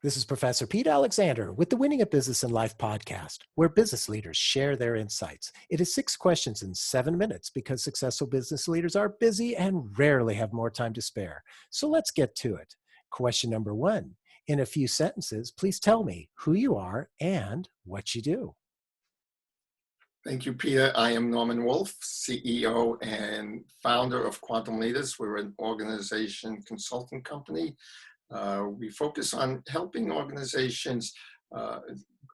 This is Professor Pete Alexander with the Winning at Business and Life podcast, where business leaders share their insights. It is 6 questions in 7 minutes because successful business leaders are busy and rarely have more time to spare. So let's get to it. Question number 1. In a few sentences, please tell me who you are and what you do. Thank you, Peter. I am Norman Wolfe, CEO and founder of Quantum Leaders. We're an organization consulting company. We focus on helping organizations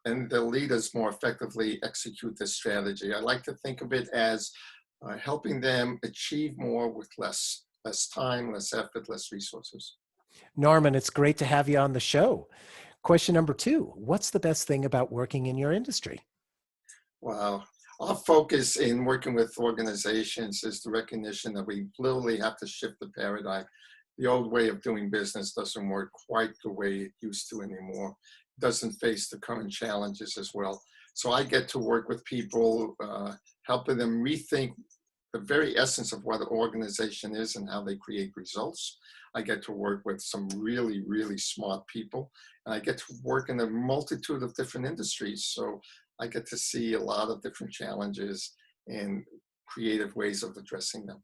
and their leaders more effectively execute this strategy. I like to think of it as helping them achieve more with less time, less effort, less resources. Norman, it's great to have you on the show. Question number 2. What's the best thing about working in your industry? Wow. Our focus in working with organizations is the recognition that we literally have to shift the paradigm. The old way of doing business doesn't work quite the way it used to anymore. It doesn't face the current challenges as well. So I get to work with people, helping them rethink the very essence of what an organization is and how they create results. I get to work with some really, really smart people. And I get to work in a multitude of different industries. So I get to see a lot of different challenges and creative ways of addressing them.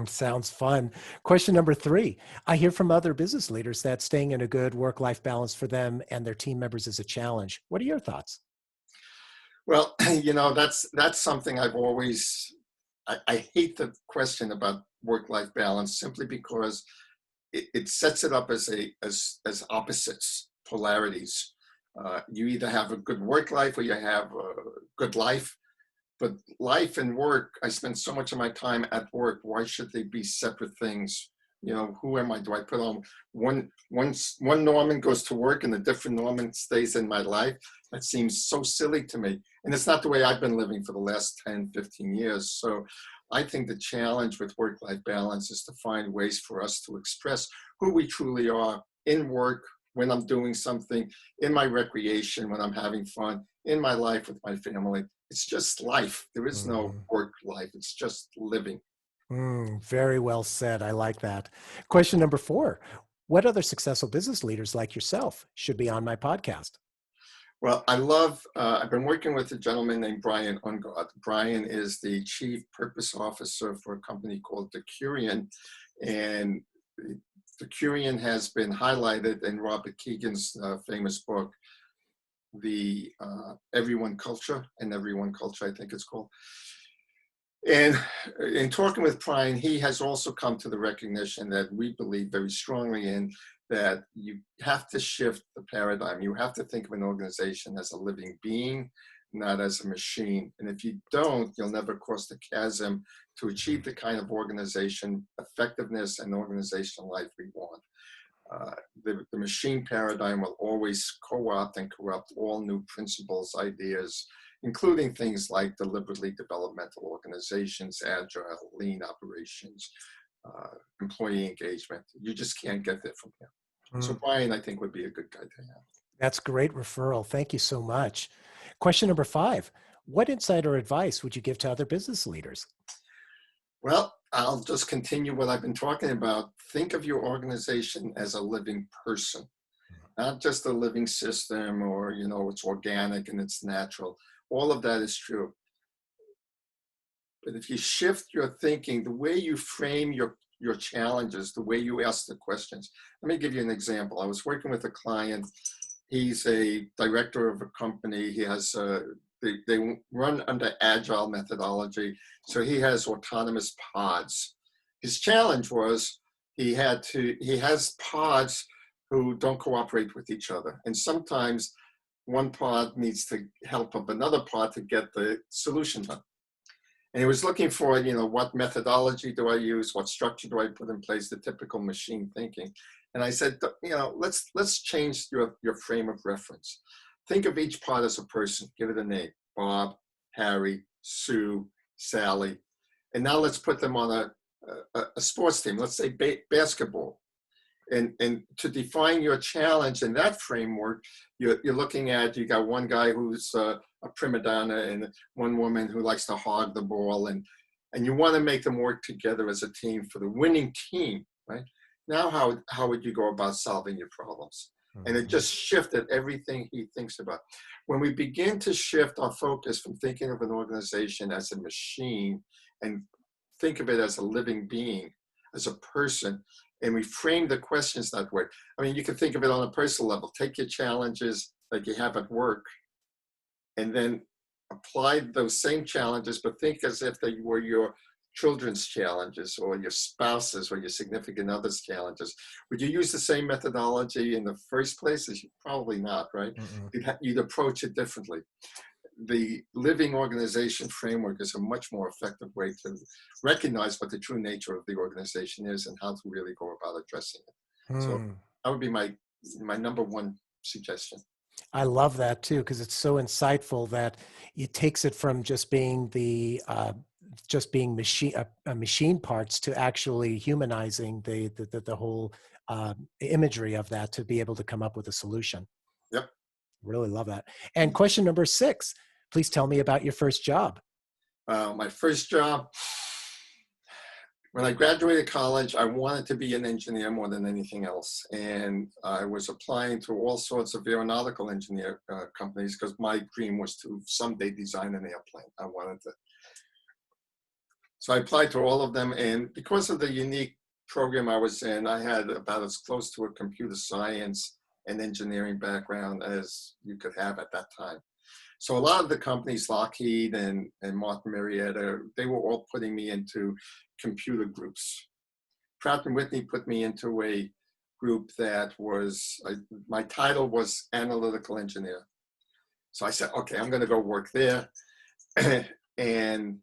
Sounds fun. Question number 3. I hear from other business leaders that staying in a good work-life balance for them and their team members is a challenge. What are your thoughts? Well, that's something I've always, I hate the question about work-life balance simply because it sets it up as opposites, polarities. You either have a good work life or you have a good life. But life and work, I spend so much of my time at work. Why should they be separate things? Who am I? Do I put on one Norman goes to work and a different Norman stays in my life? That seems so silly to me. And it's not the way I've been living for the last 10, 15 years. So I think the challenge with work-life balance is to find ways for us to express who we truly are in work, when I'm doing something, in my recreation, when I'm having fun, in my life with my family. It's just life. There is no work life. It's just living. Very well said. I like that. Question number 4. What other successful business leaders like yourself should be on my podcast? Well, I've been working with a gentleman named Brian Ungard. Brian is the Chief Purpose Officer for a company called Decurion. And Decurion has been highlighted in Robert Keegan's famous book, The Everyone Culture, I think it's called. And in talking with Brian, he has also come to the recognition that we believe very strongly in, that you have to shift the paradigm. You have to think of an organization as a living being, not as a machine. And if you don't, you'll never cross the chasm to achieve the kind of organization effectiveness and organizational life we want. The machine paradigm will always co-opt and corrupt all new principles, ideas, including things like deliberately developmental organizations, agile, lean operations, employee engagement. You just can't get there from here. So Brian, I think, would be a good guy to have. That's great referral. Thank you so much. Question number 5. What insight or advice would you give to other business leaders? Well, I'll just continue what I've been talking about. Think of your organization as a living person, not just a living system or, it's organic and it's natural. All of that is true. But if you shift your thinking, the way you frame your challenges, the way you ask the questions. Let me give you an example. I was working with a client. He's a director of a company. He has they run under agile methodology. So he has autonomous pods. His challenge was he has pods who don't cooperate with each other. And sometimes one pod needs to help up another pod to get the solution done. And he was looking for, what methodology do I use? What structure do I put in place? The typical machine thinking. And I said, let's change your frame of reference. Think of each pod as a person. Give it a name: Bob, Harry, Sue, Sally. And now let's put them on a sports team. Let's say basketball. And to define your challenge in that framework, you're looking at, you got one guy who's a prima donna and one woman who likes to hog the ball, and you want to make them work together as a team for the winning team, right? Now, how would you go about solving your problems? And it just shifted everything he thinks about. When we begin to shift our focus from thinking of an organization as a machine and think of it as a living being, as a person, and we frame the questions that way. I mean, you can think of it on a personal level. Take your challenges like you have at work and then apply those same challenges, but think as if they were your children's challenges or your spouse's or your significant other's challenges. Would you use the same methodology in the first place? Probably not, right? Mm-mm. You'd approach it differently. The living organization framework is a much more effective way to recognize what the true nature of the organization is and how to really go about addressing it. So Mm. that would be my number one suggestion. I love that too, because it's so insightful that it takes it from just being machine parts to actually humanizing the whole imagery of that to be able to come up with a solution. Yep. Really love that. And question number 6, please tell me about your first job. My first job, when I graduated college, I wanted to be an engineer more than anything else. And I was applying to all sorts of aeronautical engineer companies because my dream was to someday design an airplane. I wanted to. So I applied to all of them. And because of the unique program I was in, I had about as close to a computer science and engineering background as you could have at that time. So a lot of the companies, Lockheed and Martin Marietta, they were all putting me into computer groups. Pratt & Whitney put me into a group that was, my title was analytical engineer. So I said, okay, I'm going to go work there. And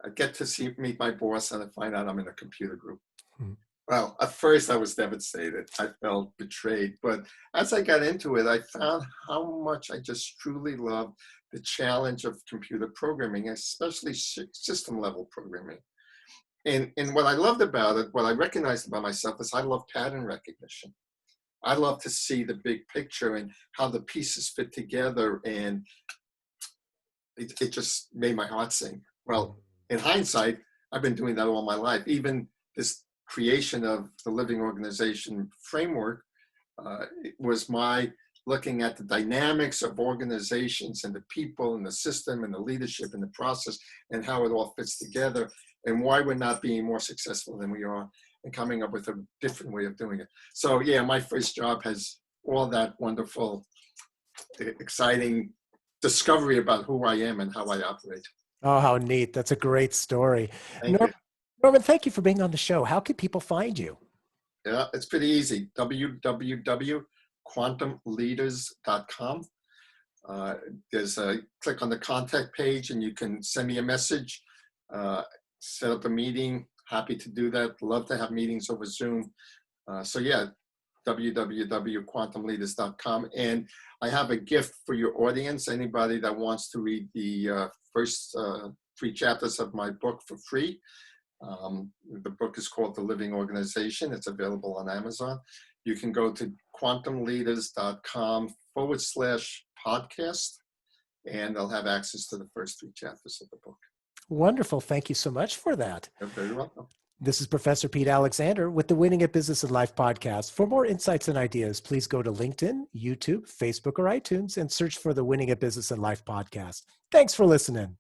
I get to meet my boss and I find out I'm in a computer group. Hmm. Well, at first I was devastated. I felt betrayed. But as I got into it, I found how much I just truly loved the challenge of computer programming, especially system level programming. And what I loved about it, what I recognized about myself is I love pattern recognition. I love to see the big picture and how the pieces fit together. And it just made my heart sing. Well, in hindsight, I've been doing that all my life. Even this creation of the living organization framework it was my looking at the dynamics of organizations and the people and the system and the leadership and the process and how it all fits together and why we're not being more successful than we are and coming up with a different way of doing it. So yeah, my first job has all that wonderful, exciting discovery about who I am and how I operate. Oh, how neat. That's a great story. Thank you. Norman, thank you for being on the show. How can people find you? Yeah, it's pretty easy. www.quantumleaders.com. There's a click on the contact page and you can send me a message, set up a meeting. Happy to do that. Love to have meetings over Zoom. So yeah, www.quantumleaders.com. And I have a gift for your audience. Anybody that wants to read the first 3 chapters of my book for free. The book is called The Living Organization. It's available on Amazon. You can go to quantumleaders.com/podcast, and they'll have access to the first 3 chapters of the book. Wonderful. Thank you so much for that. You're very welcome. This is Professor Pete Alexander with the Winning at Business and Life podcast. For more insights and ideas, please go to LinkedIn, YouTube, Facebook, or iTunes and search for the Winning at Business and Life podcast. Thanks for listening.